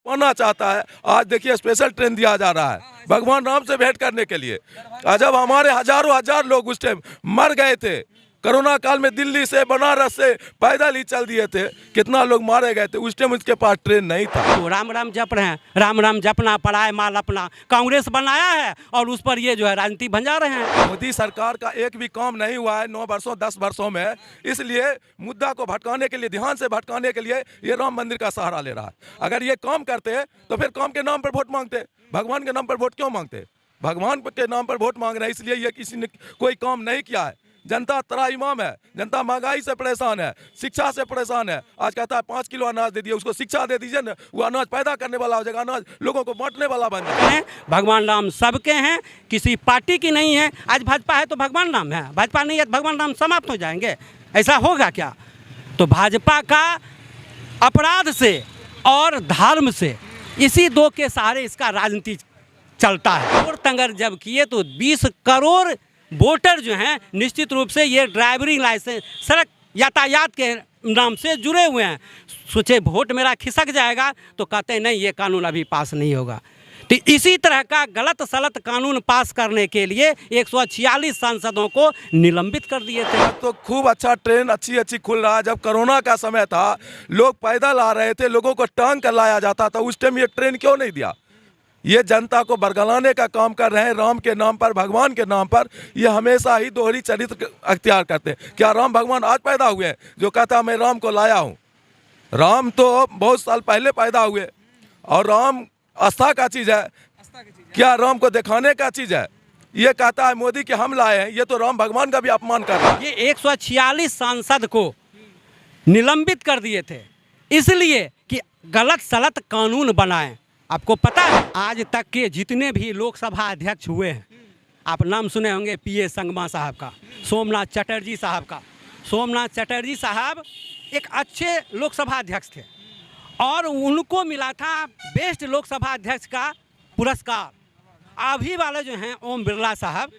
पाना चाहता है। आज देखिए स्पेशल ट्रेन दिया जा रहा है भगवान राम से भेंट करने के लिए। जब हमारे हजारों हजार लोग उस टाइम मर गए थे कोरोना काल में, दिल्ली से बनारस से पैदल ही चल दिए थे, कितना लोग मारे गए थे, उस टाइम उसके पास ट्रेन नहीं था। तो राम राम जप रहे हैं, राम राम जपना पड़ा है माल अपना, कांग्रेस बनाया है और उस पर ये जो है राजनीति भंजा रहे हैं। मोदी सरकार का एक भी काम नहीं हुआ है 9 वर्षों 10 वर्षों में, इसलिए मुद्दा को भटकाने के लिए, ध्यान से भटकाने के लिए ये राम मंदिर का सहारा ले रहा है। अगर ये काम करते तो फिर काम के नाम पर वोट मांगते, भगवान के नाम पर वोट क्यों मांगते? भगवान के नाम पर वोट मांग रहे हैं, इसलिए ये किसी ने कोई काम नहीं किया है। जनता त्राहिमाम है, जनता महंगाई से परेशान है, शिक्षा से परेशान है। आज कहता है 5 किलो अनाज दे दिए, उसको शिक्षा दे दीजिए ना, वो अनाज पैदा करने वाला हो जाएगा, अनाज लोगों को बांटने वाला बन जाएगा। भगवान राम सबके हैं, किसी पार्टी की नहीं है। आज भाजपा है तो भगवान राम है, भाजपा नहीं है तो भगवान राम समाप्त हो जाएंगे, ऐसा होगा क्या? तो भाजपा का अपराध से और धर्म से, इसी दो के सहारे इसका राजनीति चलता है। और तंगर जब किए तो 20 करोड़ वोटर जो हैं निश्चित रूप से ये ड्राइविंग लाइसेंस, सड़क यातायात के नाम से जुड़े हुए हैं। सोचे वोट मेरा खिसक जाएगा तो कहते हैं नहीं ये कानून अभी पास नहीं होगा। तो इसी तरह का गलत सलत कानून पास करने के लिए 146 सांसदों को निलंबित कर दिए थे। तो खूब अच्छा ट्रेन अच्छी खुल रहा है। जब कोरोना का समय था लोग पैदल आ रहे थे, लोगों को टांग कर लाया जाता था, उस टाइम ये ट्रेन क्यों नहीं दिया? ये जनता को बरगलाने का काम कर रहे हैं राम के नाम पर, भगवान के नाम पर। ये हमेशा ही दोहरी चरित्र अख्तियार करते हैं। क्या राम भगवान आज पैदा हुए हैं जो कहता मैं राम को लाया हूँ? राम तो बहुत साल पहले पैदा हुए और राम आस्था का चीज़ है, क्या राम को दिखाने का चीज़ है? ये कहता है मोदी कि हम लाए हैं, ये तो राम भगवान का भी अपमान कर रहा है। ये 146 सांसद को निलंबित कर दिए थे इसलिए कि गलत सलत कानून बनाएं। आपको पता है आज तक के जितने भी लोकसभा अध्यक्ष हुए हैं, आप नाम सुने होंगे पीए संगमा साहब का, सोमनाथ चटर्जी साहब का। सोमनाथ चटर्जी साहब एक अच्छे लोकसभा अध्यक्ष थे और उनको मिला था बेस्ट लोकसभा अध्यक्ष का पुरस्कार। अभी वाले जो हैं ओम बिरला साहब,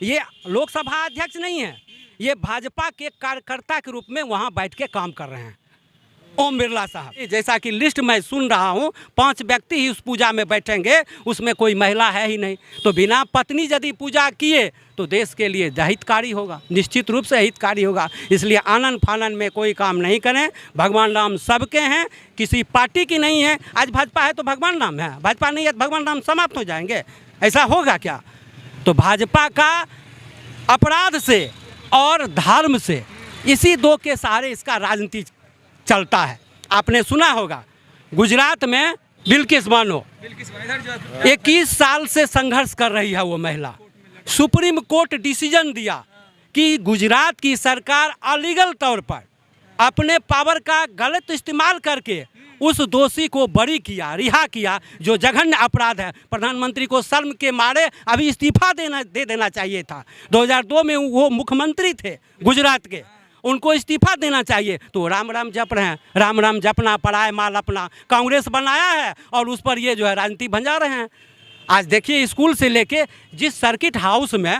ये लोकसभा अध्यक्ष नहीं है, ये भाजपा के कार्यकर्ता के रूप में वहाँ बैठ के काम कर रहे हैं। ओम बिरला साहब जैसा कि लिस्ट मैं सुन रहा हूँ 5 व्यक्ति ही उस पूजा में बैठेंगे, उसमें कोई महिला है ही नहीं। तो बिना पत्नी यदि पूजा किए तो देश के लिए हितकारी होगा, निश्चित रूप से हितकारी होगा। इसलिए आनन फानन में कोई काम नहीं करें। भगवान राम सबके हैं, किसी पार्टी की नहीं है। आज भाजपा है तो भगवान राम है, भाजपा नहीं है तो भगवान राम समाप्त हो जाएंगे, ऐसा होगा क्या? तो भाजपा का अपराध से और धर्म से, इसी दो के सहारे इसका राजनीति चलता है। आपने सुना होगा गुजरात में बिल्किस बानो 21 साल से संघर्ष कर रही है वो महिला। सुप्रीम कोर्ट डिसीजन दिया कि गुजरात की सरकार अलीगल तौर पर अपने पावर का गलत इस्तेमाल करके उस दोषी को बरी किया, रिहा किया, जो जघन्य अपराध है। प्रधानमंत्री को शर्म के मारे अभी इस्तीफा दे देना चाहिए था। 2002 में वो मुख्यमंत्री थे गुजरात के, उनको इस्तीफा देना चाहिए। तो राम राम जप रहे हैं, राम राम जपना पड़ा है माल अपना, कांग्रेस बनाया है और उस पर ये जो है राजनीति भंजा रहे हैं। आज देखिए स्कूल से लेके जिस सर्किट हाउस में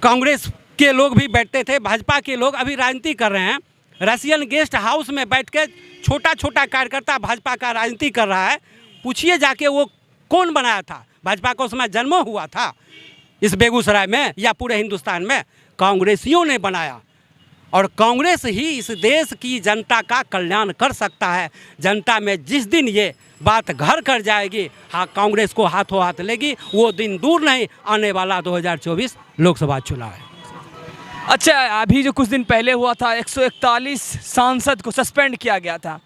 कांग्रेस के लोग भी बैठते थे, भाजपा के लोग अभी राजनीति कर रहे हैं। रशियन गेस्ट हाउस में बैठ के छोटा छोटा कार्यकर्ता भाजपा का राजनीति कर रहा है। पूछिए जाके वो कौन बनाया था? भाजपा को उसमें जन्म हुआ था इस बेगूसराय में या पूरे हिंदुस्तान में? कांग्रेसियों ने बनाया और कांग्रेस ही इस देश की जनता का कल्याण कर सकता है। जनता में जिस दिन ये बात घर कर जाएगी, हाँ कांग्रेस को हाथों हाथ लेगी, वो दिन दूर नहीं, आने वाला 2024 लोकसभा चुनाव है। अच्छा, अभी जो कुछ दिन पहले हुआ था 141 सांसद को सस्पेंड किया गया था,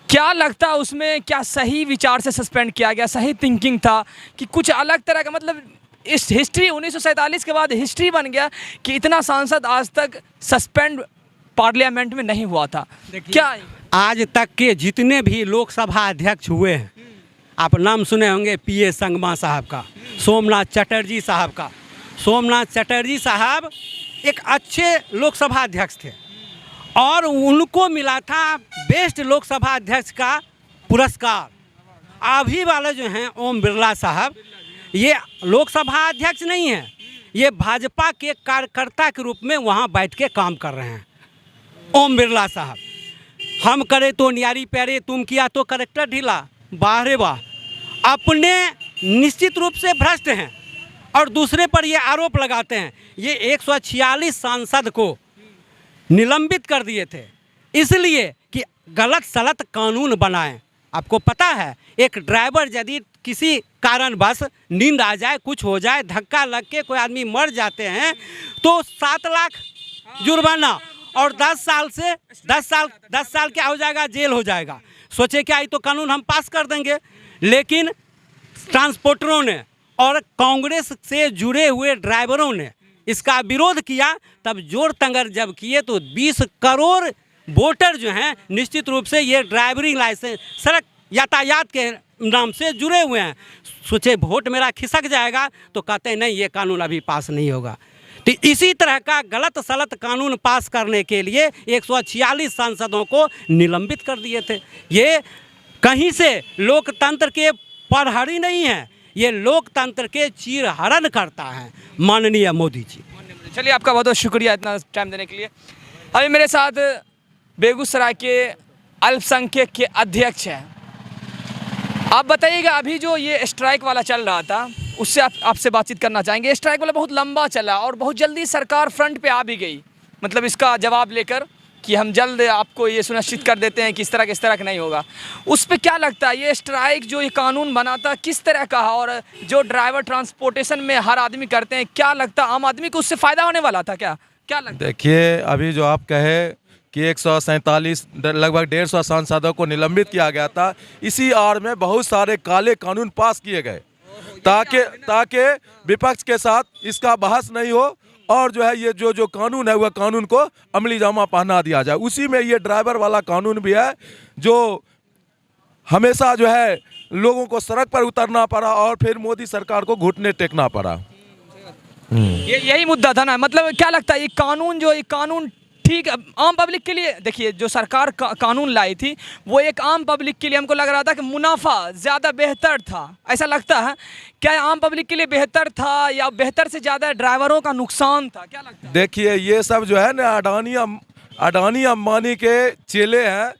क्या लगता है उसमें क्या सही विचार से सस्पेंड किया गया, सही थिंकिंग था कि कुछ अलग तरह का? मतलब इस हिस्ट्री 1947 के बाद हिस्ट्री बन गया कि इतना सांसद आज तक सस्पेंड पार्लियामेंट में नहीं हुआ था। क्या आज तक के जितने भी लोकसभा अध्यक्ष हुए हैं, आप नाम सुने होंगे पीए संगमा साहब का, सोमनाथ चटर्जी साहब का। सोमनाथ चटर्जी साहब एक अच्छे लोकसभा अध्यक्ष थे और उनको मिला था बेस्ट लोकसभा अध्यक्ष का पुरस्कार। अभी वाले जो हैं ओम बिरला साहब, ये लोकसभा अध्यक्ष नहीं है, ये भाजपा के कार्यकर्ता के रूप में वहाँ बैठ के काम कर रहे हैं। ओम बिरला साहब, हम करे तो न्यारी प्यारे, तुम किया तो करेक्टर ढीला, वाह रे वाह, अपने निश्चित रूप से भ्रष्ट हैं और दूसरे पर ये आरोप लगाते हैं। ये 146 सांसद को निलंबित कर दिए थे इसलिए कि गलत सलत कानून बनाएं। आपको पता है, एक ड्राइवर यदि किसी कारणवश नींद आ जाए, कुछ हो जाए, धक्का लग के कोई आदमी मर जाते हैं तो 7 लाख जुर्माना और 10 साल क्या हो जाएगा, जेल हो जाएगा। सोचे क्या, ये तो कानून हम पास कर देंगे। लेकिन ट्रांसपोर्टरों ने और कांग्रेस से जुड़े हुए ड्राइवरों ने इसका विरोध किया। तब जोर तंगर जब किए तो 20 करोड़ वोटर जो हैं निश्चित रूप से ये ड्राइवरिंग लाइसेंस, सड़क यातायात के नाम से जुड़े हुए हैं। सोचे वोट मेरा खिसक जाएगा तो कहते हैं नहीं, ये कानून अभी पास नहीं होगा। तो इसी तरह का गलत सलत कानून पास करने के लिए 146 सांसदों को निलंबित कर दिए थे। ये कहीं से लोकतंत्र के प्रहरी नहीं है, ये लोकतंत्र के चीरहरण करता है माननीय मोदी जी। चलिए, आपका बहुत बहुत शुक्रिया इतना टाइम देने के लिए। अभी मेरे साथ बेगूसराय के अल्पसंख्यक के अध्यक्ष हैं। आप बताइएगा, अभी जो ये स्ट्राइक वाला चल रहा था उससे आपसे बातचीत करना चाहेंगे। स्ट्राइक वाला बहुत लंबा चला और बहुत जल्दी सरकार फ्रंट पे आ भी गई, मतलब इसका जवाब लेकर कि हम जल्द आपको ये सुनिश्चित कर देते हैं कि इस तरह का नहीं होगा। उस पर क्या लगता है, ये स्ट्राइक जो ये कानून बना था किस तरह का, और जो ड्राइवर ट्रांसपोर्टेशन में हर आदमी करते हैं, क्या लगता है आम आदमी को उससे फ़ायदा होने वाला था? क्या लगता है? देखिए, अभी जो आप कहे कि 147 लगभग 150 सांसदों को निलंबित किया गया था, इसी आड़ में बहुत सारे काले कानून पास किए गए ताकि विपक्ष के साथ इसका बहस नहीं हो और जो है ये जो कानून है वह कानून को अमली जामा पहना दिया जाए। उसी में ये ड्राइवर वाला कानून भी है जो हमेशा जो है लोगों को सड़क पर उतरना पड़ा और फिर मोदी सरकार को घुटने टेकना पड़ा। यही मुद्दा था ना। मतलब क्या लगता है, ये कानून ठीक आम पब्लिक के लिए, देखिए जो सरकार कानून लाई थी वो एक आम पब्लिक के लिए हमको लग रहा था कि मुनाफा ज़्यादा बेहतर था, ऐसा लगता है। क्या आम पब्लिक के लिए बेहतर था या बेहतर से ज़्यादा ड्राइवरों का नुकसान था, क्या लगता है? देखिए, ये सब जो है ना अडानी अंबानी के चेले हैं।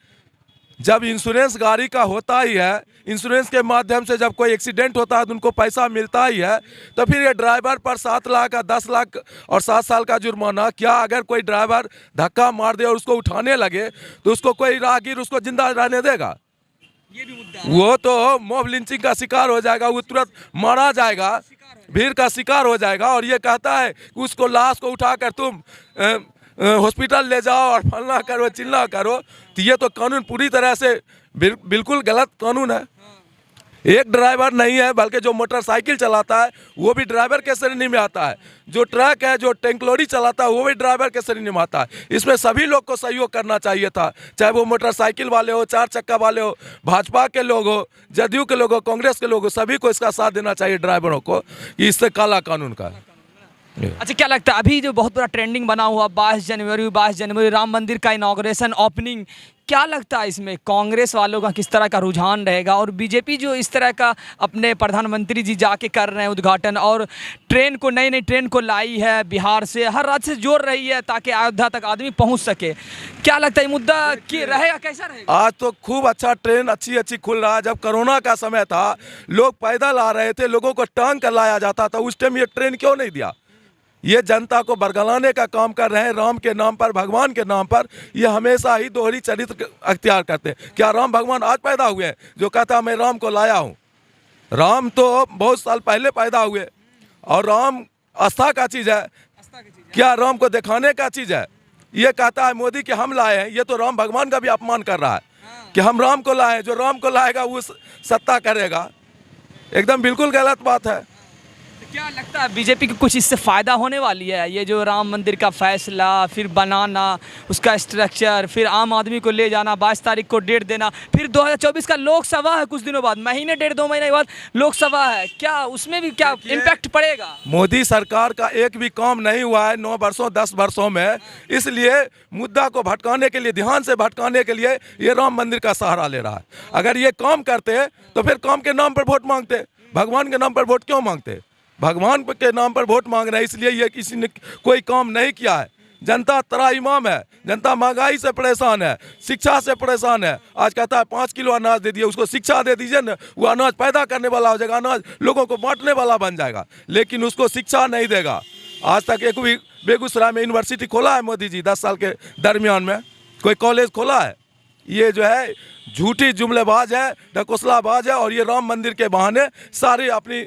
जब इंश्योरेंस गाड़ी का होता ही है, इंश्योरेंस के माध्यम से जब कोई एक्सीडेंट होता है तो उनको पैसा मिलता ही है, तो फिर ये ड्राइवर पर 7 लाख का 10 लाख और 7 साल का जुर्माना, क्या अगर कोई ड्राइवर धक्का मार दे और उसको उठाने लगे तो उसको कोई राहगीर उसको जिंदा रहने देगा? ये भी मुद्दा, वो तो मॉब लिंचिंग का शिकार हो जाएगा, वो तुरंत मारा जाएगा, भीड़ का शिकार हो जाएगा। और ये कहता है कि उसको लाश को उठाकर तुम हॉस्पिटल ले जाओ और फलना करो चिल्ला करो, तो ये तो कानून पूरी तरह से बिल्कुल गलत कानून है। एक ड्राइवर नहीं है बल्कि जो मोटरसाइकिल चलाता है वो भी ड्राइवर के श्रेणी में आता है, जो ट्रक है, जो टैंक लॉरी चलाता है वो भी ड्राइवर के श्रेणी में आता है। इसमें सभी लोग को सहयोग करना चाहिए था, चाहे वो मोटरसाइकिल वाले हो, 4 चक्का वाले हो, भाजपा के लोग हो, जदयू के लोग हो, कांग्रेस के लोग हो, सभी को इसका साथ देना चाहिए ड्राइवरों को, कि इससे काला कानून का। अच्छा, क्या लगता है अभी जो बहुत बड़ा ट्रेंडिंग बना हुआ 22 जनवरी राम मंदिर का इनॉग्रेशन ओपनिंग, क्या लगता है इसमें कांग्रेस वालों का किस तरह का रुझान रहेगा? और बीजेपी जो इस तरह का अपने प्रधानमंत्री जी जाके कर रहे हैं उद्घाटन, और नई ट्रेन को लाई है बिहार से, हर राज्य से जोड़ रही है ताकि अयोध्या तक आदमी पहुंच सके, क्या लगता है ये मुद्दा कि रहेगा, कैसा रहेगा? आज तो खूब अच्छा ट्रेन अच्छी खुल रहा है। जब कोरोना का समय था लोग पैदल आ रहे थे, लोगों को टांग कर लाया जाता था, उस टाइम ये ट्रेन क्यों नहीं दिया? ये जनता को बरगलाने का काम कर रहे हैं राम के नाम पर, भगवान के नाम पर। ये हमेशा ही दोहरी चरित्र अख्तियार करते हैं। क्या राम भगवान आज पैदा हुए हैं जो कहता मैं राम को लाया हूँ? राम तो बहुत साल पहले पैदा हुए, और राम आस्था का चीज़ है, क्या राम को दिखाने का चीज़ है? ये कहता है मोदी कि हम लाए हैं, ये तो राम भगवान का भी अपमान कर रहा है कि हम राम को लाए, जो राम को लाएगा वो सत्ता करेगा। एकदम बिल्कुल गलत बात है। क्या लगता है बीजेपी को कुछ इससे फ़ायदा होने वाली है? ये जो राम मंदिर का फैसला, फिर बनाना, उसका स्ट्रक्चर, फिर आम आदमी को ले जाना, 22 तारीख को डेट देना, फिर 2024 का लोकसभा है कुछ दिनों बाद, महीने 1.5-2 महीने बाद लोकसभा है, क्या उसमें भी क्या इम्पैक्ट पड़ेगा? मोदी सरकार का एक भी काम नहीं हुआ है 9 वर्षों 10 वर्षों में, इसलिए मुद्दा को भटकाने के लिए, ध्यान से भटकाने के लिए ये राम मंदिर का सहारा ले रहा है। अगर ये काम करते तो फिर काम के नाम पर वोट मांगते, भगवान के नाम पर वोट क्यों मांगते? भगवान के नाम पर वोट मांग रहे हैं, इसलिए ये किसी ने कोई काम नहीं किया है। जनता त्राहिमाम है, जनता महंगाई से परेशान है, शिक्षा से परेशान है। आज कहता है 5 किलो अनाज दे दिए, उसको शिक्षा दे दीजिए ना, वो अनाज पैदा करने वाला हो जाएगा, अनाज लोगों को बांटने वाला बन जाएगा, लेकिन उसको शिक्षा नहीं देगा। आज तक एक भी बेगूसराय में यूनिवर्सिटी खोला है मोदी जी 10 साल के दरमियान में? कोई कॉलेज खोला है? ये जो है झूठी जुमलेबाज है, ढकोसलाबाज है, और ये राम मंदिर के बहाने सारी अपनी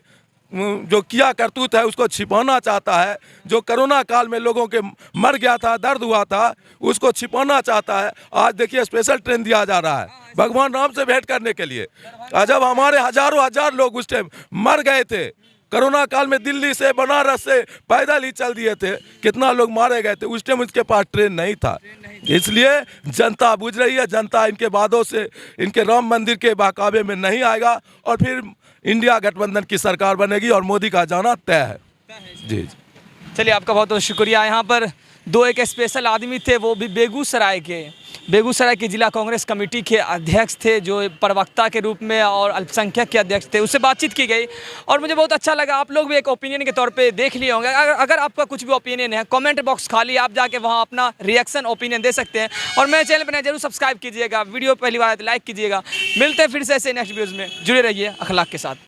जो किया करतूत है उसको छिपाना चाहता है। जो कोरोना काल में लोगों के मर गया था, दर्द हुआ था, उसको छिपाना चाहता है। आज देखिए स्पेशल ट्रेन दिया जा रहा है भगवान राम से भेंट करने के लिए। जब हमारे हजारों हजार लोग उस टाइम मर गए थे कोरोना काल में, दिल्ली से बनारस से पैदल ही चल दिए थे, कितना लोग मारे गए थे, उस टाइम उसके पास ट्रेन नहीं था। इसलिए जनता बुझ रही है, जनता इनके वादों से, इनके राम मंदिर के बहकावे में नहीं आएगा, और फिर इंडिया गठबंधन की सरकार बनेगी और मोदी का जाना तय है। जी चलिए, आपका बहुत बहुत शुक्रिया। यहाँ पर दो एक स्पेशल आदमी थे, वो भी बेगूसराय के जिला कांग्रेस कमेटी के अध्यक्ष थे, जो प्रवक्ता के रूप में और अल्पसंख्यक के अध्यक्ष थे। उससे बातचीत की गई और मुझे बहुत अच्छा लगा। आप लोग भी एक ओपिनियन के तौर पे देख लिए होंगे। अगर आपका कुछ भी ओपिनियन है, कमेंट बॉक्स खाली, आप जाके वहाँ अपना रिएक्शन ओपिनियन दे सकते हैं। और मेरे चैनल पर जरूर सब्सक्राइब कीजिएगा, वीडियो पहली बार लाइक कीजिएगा। मिलते हैं फिर से ऐसे नेक्स्ट वीडियोज़ में, जुड़े रहिए अखलाक के साथ।